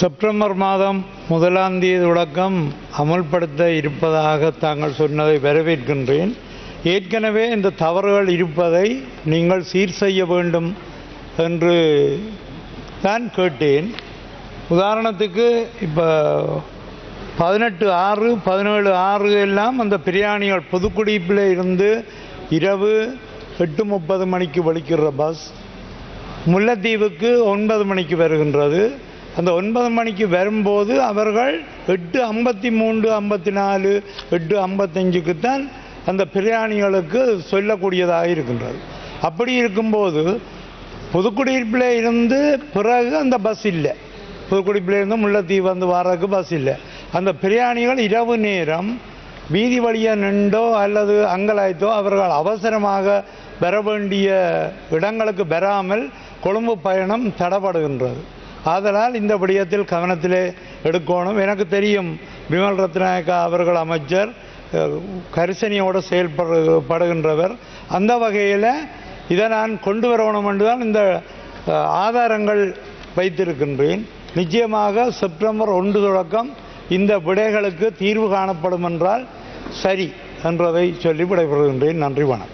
September மாதம் 1ஆம் தேதி தொடக்கம் அமல்படுத்த இருப்பதாக தாங்கள் சொன்னதை வரவேற்கின்றேன். ஏற்கனவே இந்த தவறுகள் இருப்பதை நீங்கள் சீர் செய்ய வேண்டும் என்று தான் கேட்டேன். உதாரணத்துக்கு இப்போ 18/6 17/6 எல்லாம் அந்த பிரயாணிகள் புதுக்குடிப்பில் இருந்து இரவு 8:30 மணிக்கு வலிக்கிற பஸ் முல்லைத்தீவுக்கு 9 மணிக்கு வருகின்றது. அந்த 9 மணிக்கு வரும்போது அவர்கள் 8:53 54 8:55 தான் அந்த பிரயாணிகளுக்கு சொல்லக்கூடியதாக இருக்கின்றது. அப்படி இருக்கும்போது புதுக்குடியிருப்பில் இருந்து பிறகு அந்த பஸ் இல்லை, புதுக்குடிப்பில் இருந்து முல்லைத்தீவு வந்து வாரதுக்கு பஸ் இல்லை. அந்த பிரயாணிகள் இரவு நேரம் வீதி வழியாக நின்றோ அல்லது அங்கலாய்த்தோ அவர்கள் அவசரமாக வர வேண்டிய இடங்களுக்கு வராமல் கொழும்பு பயணம் தடைபடுகின்றது. ஆதலால் இந்த விடயத்தில் கவனத்திலே எடுக்கணும். எனக்கு தெரியும் விமல் ரத்நாயக்கா அவர்கள் அமைச்சர் கரிசனையோடு செயல்படுகின்றவர். அந்த வகையில் இதை நான் கொண்டு வரணும் என்று தான் இந்த ஆதாரங்கள் வைத்திருக்கின்றேன். நிச்சயமாக செப்டம்பர் 1 தொடக்கம் இந்த விடைகளுக்கு தீர்வு காணப்படும் என்றால் சரி என்றதை சொல்லி விடைபெறுகின்றேன். நன்றி, வணக்கம்.